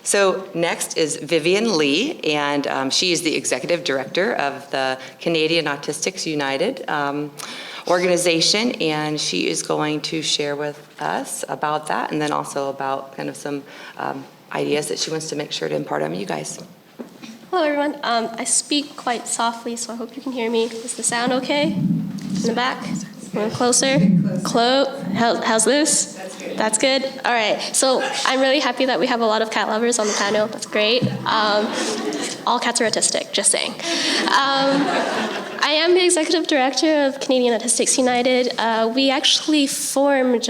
So next is Vivian Lee, and she is the Executive Director of the Canadian Autistics United organization, and she is going to share with us about that, and then also about kind of some ideas that she wants to make sure to impart on you guys. Hello everyone. I speak quite softly, so I hope you can hear me. Is the sound okay? In the back? A little closer? How's this? That's good. All right. So I'm really happy that we have a lot of cat lovers on the panel. That's great. All cats are autistic, just saying. I am the Executive Director of Canadian Autistics United. We actually formed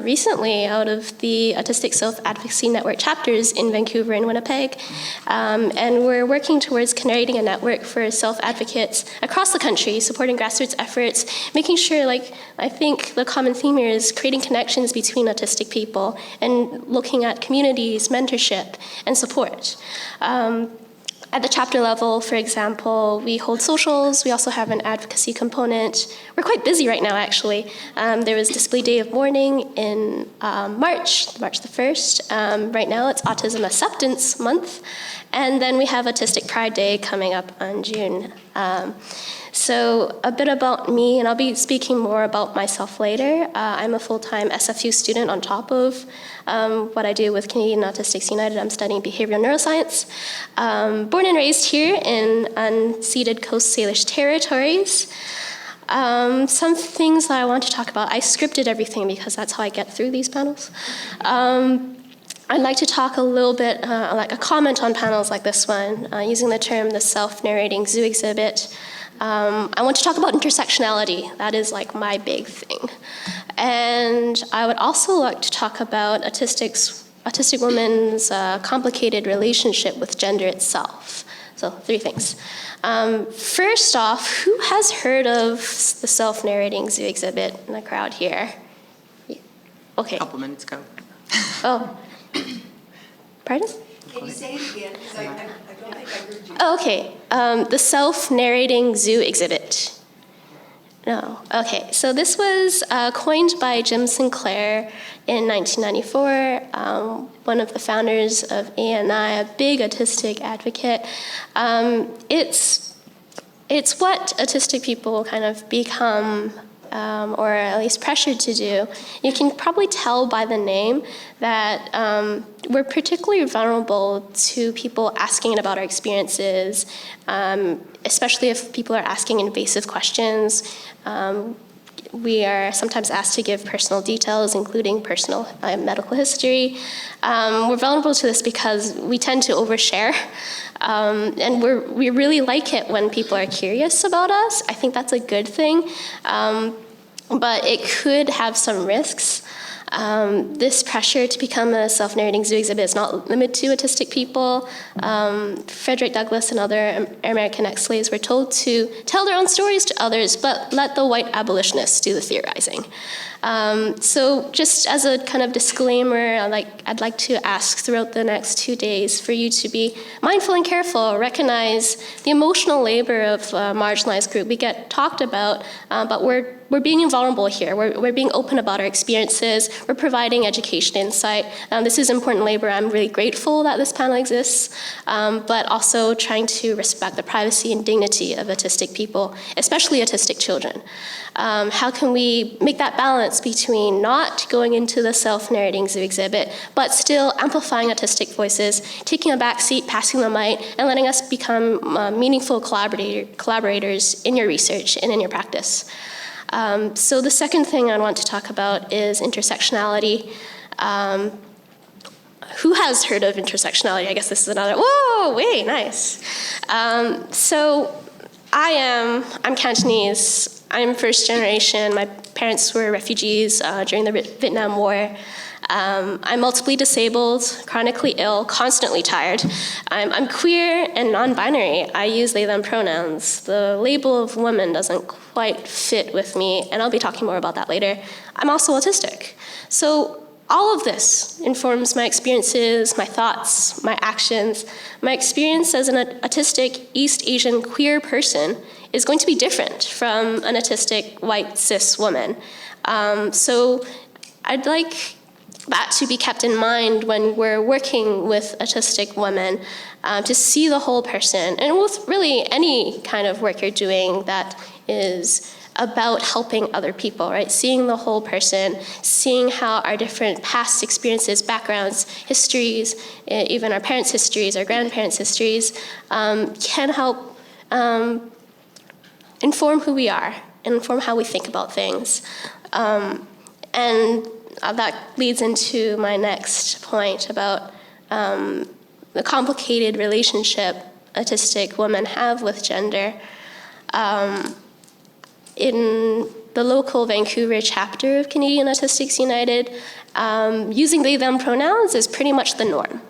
recently out of the Autistic Self-Advocacy Network chapters in Vancouver and Winnipeg. And we're working towards creating a network for self-advocates across the country, supporting grassroots efforts, making sure, I think the common theme here is creating connections between autistic people and looking at communities, mentorship, and support. At the chapter level, for example, we hold socials. We also have an advocacy component. We're quite busy right now, actually. There was Display Day of Mourning in March the 1st. Right now, it's Autism Acceptance Month. And then we have Autistic Pride Day coming up on June. So a bit about me, and I'll be speaking more about myself later. I'm a full-time SFU student on top of what I do with Canadian Autistics United. I'm studying behavioral neuroscience. Born and raised here in unceded Coast Salish territories. Some things that I want to talk about. I scripted everything because that's how I get through these panels. I'd like to talk a little bit, like a comment on panels like this one, using the term the self-narrating zoo exhibit. I want to talk about intersectionality. That is like my big thing. And I would also like to talk about autistic women's complicated relationship with gender itself. So 3 things. First off, who has heard of the self-narrating zoo exhibit in the crowd here? Okay. A couple minutes ago. Oh. Pardon? Can you say it again? Because I don't think I heard you. Oh, okay. The self-narrating zoo exhibit. No. Okay. So this was coined by Jim Sinclair in 1994, one of the founders of ANI, a big autistic advocate. It's what autistic people kind of become, or at least pressured to do. You can probably tell by the name that we're particularly vulnerable to people asking about our experiences, especially if people are asking invasive questions. We are sometimes asked to give personal details, including personal medical history. We're vulnerable to this because we tend to overshare. And we really like it when people are curious about us. I think that's a good thing. But it could have some risks. This pressure to become a self-narrating zoo exhibit is not limited to autistic people. Frederick Douglass and other American ex-slaves were told to tell their own stories to others, but let the white abolitionists do the theorizing. So just as a kind of disclaimer, I'd like to ask throughout the next 2 days for you to be mindful and careful, recognize the emotional labor of a marginalized group. We get talked about, but we're being vulnerable here. We're being open about our experiences. We're providing education insight. This is important labor. I'm really grateful that this panel exists, but also trying to respect the privacy and dignity of autistic people, especially autistic children. How can we make that balance between not going into the self-narrating zoo exhibit, but still amplifying autistic voices, taking a back seat, passing the mic, and letting us become meaningful collaborators in your research and in your practice? So the second thing I want to talk about is intersectionality. Who has heard of intersectionality? I guess this is another, whoa, wait, nice. So I'm Cantonese. I'm first generation. My parents were refugees during the Vietnam War. I'm multiply disabled, chronically ill, constantly tired. I'm queer and non-binary. I use they, them pronouns. The label of woman doesn't quite fit with me, and I'll be talking more about that later. I'm also autistic. So all of this informs my experiences, my thoughts, my actions. My experience as an autistic East Asian queer person is going to be different from an autistic white cis woman. So I'd like that to be kept in mind when we're working with autistic women, to see the whole person, and with really any kind of work you're doing that is about helping other people, right? Seeing the whole person, seeing how our different past experiences, backgrounds, histories, even our parents' histories, our grandparents' histories, can help inform who we are and inform how we think about things. And that leads into my next point about the complicated relationship autistic women have with gender. In the local Vancouver chapter of Canadian Autistics United, using they/them pronouns is pretty much the norm.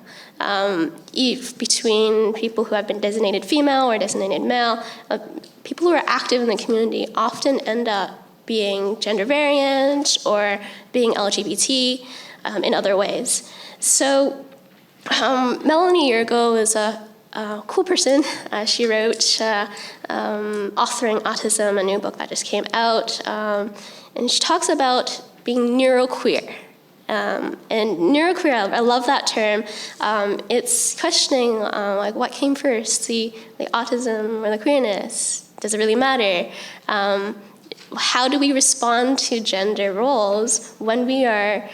Between people who have been designated female or designated male, people who are active in the community often end up being gender variant or being LGBT in other ways. So Melanie Yergo is a cool person. She wrote Authoring Autism, a new book that just came out, and she talks about being neuroqueer. And neuroqueer, I love that term. It's questioning like what came first, the autism or the queerness? Does it really matter? How do we respond to gender roles when we are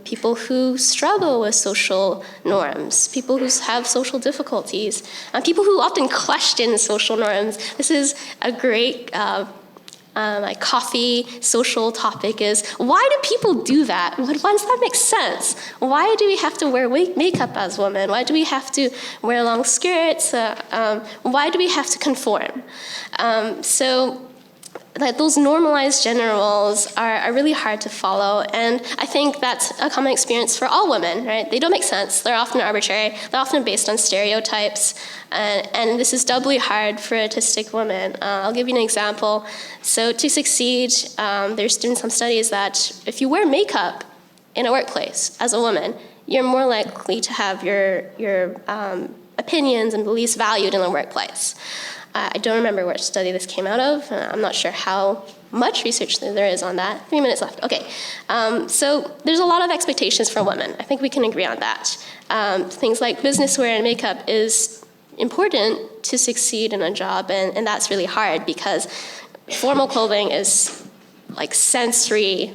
people who struggle with social norms, people who have social difficulties, people who often question social norms? This is a great like coffee social topic is, why do people do that? Why does that make sense? Why do we have to wear makeup as women? Why do we have to wear long skirts? Why do we have to conform? So that those normalized gender roles are really hard to follow, and I think that's a common experience for all women, right? They don't make sense, they're often arbitrary, they're often based on stereotypes, and this is doubly hard for autistic women. I'll give you an example. So to succeed, there's been some studies that if you wear makeup in a workplace as a woman, you're more likely to have your opinions and beliefs valued in the workplace. I don't remember which study this came out of. I'm not sure how much research there is on that. 3 minutes left. Okay. So there's a lot of expectations for women. I think we can agree on that. Things like business wear and makeup is important to succeed in a job, and that's really hard because formal clothing is like sensory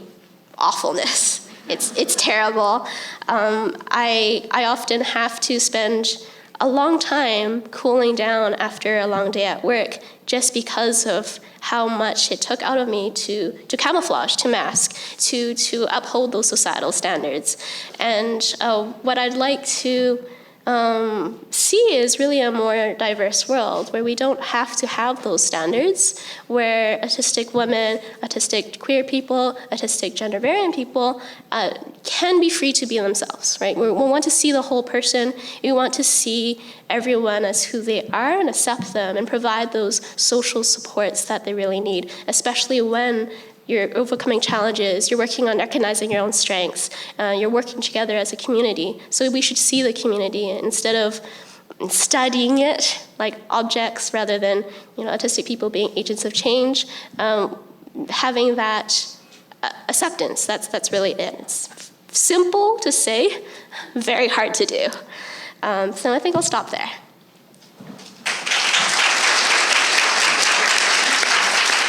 awfulness. It's terrible. I often have to spend a long time cooling down after a long day at work just because of how much it took out of me to camouflage, to mask, to uphold those societal standards. And what I'd like to see is really a more diverse world where we don't have to have those standards, where autistic women, autistic queer people, autistic gender variant people can be free to be themselves, right? We want to see the whole person. We want to see everyone as who they are and accept them and provide those social supports that they really need, especially when you're overcoming challenges, you're working on recognizing your own strengths, you're working together as a community. So we should see the community instead of studying it like objects rather than autistic people being agents of change, having that acceptance, that's really it. It's simple to say, very hard to do. So I think I'll stop there.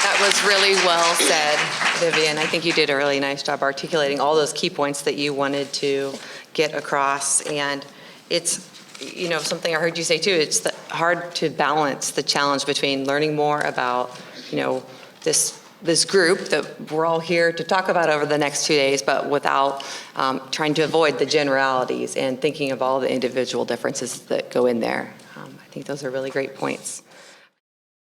That was really well said, Vivian. I think you did a really nice job articulating all those key points that you wanted to get across. And it's, something I heard you say too, it's hard to balance the challenge between learning more about, this group that we're all here to talk about over the next 2 days, but without trying to avoid the generalities and thinking of all the individual differences that go in there. I think those are really great points.